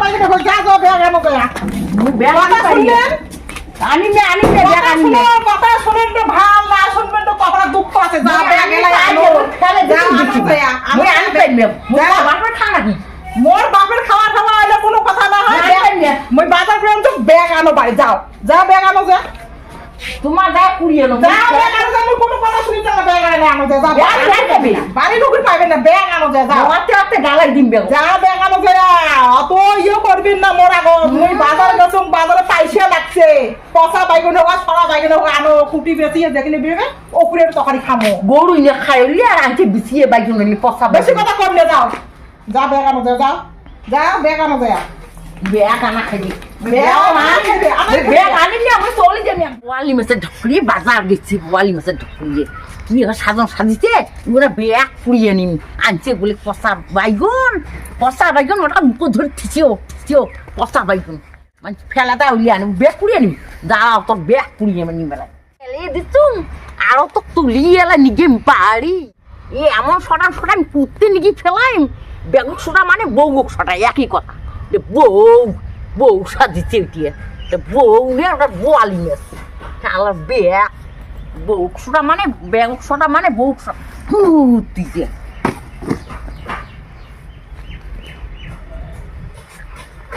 বাইরে দেখো যা যা ব্যাগ আনো যা ব্যাগ কথা শুনলেন আনি ব্যাগ আনি কথা শুনেন তো ভাল না শুনবেন তো কপালে দুঃখ আছে যা ব্যাগ এলাই আনো ফেলে যা আনো যা আমি আনি পাইলাম বাপরে খানা কি মোর বাপের খাওয়া খাওয়া হইলে কোনো কথা না হয় মই বাজার করে তো ব্যাগ আনো বাড়ি যাও যা ব্যাগ আনো যা তোমার যা কুড়িয়ে নো যা ব্যাগ আনো যা মই কোনো কথা শুনি যা ব্যাগ আনো যা বাড়ি ঢুকে পাবেন না ব্যাগ আনো যা যা হাতে গালাই দিম ব্যাগ যা ব্যাগ আনো যা অত ইয়ে করবেন না মোর আগো মই বাজার গেছুম বাজারে পয়সা লাগছে পচা বাইগুন হোক ছড়া বাইগুন হোক আনো কুটি বেচিয়ে দেখলে বেবে ওপরের তরকারি খামো গরু ইনে খাইলি আর আনতে বিছিয়ে বাইজন নিলি পচা বেশি কথা কম না যাও যা ব্যাগ আনো যা যাও যা ব্যাগ আনো যা ব্যাগ আনা খাইলি ব্যাগ আনিলে আমি চলে যাবি বোয়ালি মাছের ঢকরিয়ে বাজার গেছি বোয়ালি মাছের ঢকরিয়ে কি সাজন সাজিছে ওরা ব্যাগ পুড়িয়ে নিম আনছে বলে পচা বাইগন ওটা মুখ ধরে ঠিচিও পচা বাইগন মানে ফেলাটা উলিয়ে আনি ব্যাগ পুড়িয়ে নিম দাঁড়াও তোর ব্যাগ পুড়িয়ে নিম বেলা ফেলে দিতুম আরো তো তুলিয়ে এলা নিগে বাড়ি এমন সটান পুঁততে নিগি ফেলাইম ব্যাগুক সোটা মানে বউক সোটা একই কথা বউ সাজিছে উঠিয়ে বউ নিয়ে ওটা বোয়ালি মাছ আলার ব্যাগ বউক সোটা মানে ব্যাগুক সোটা মানে বউক সোটা দিছে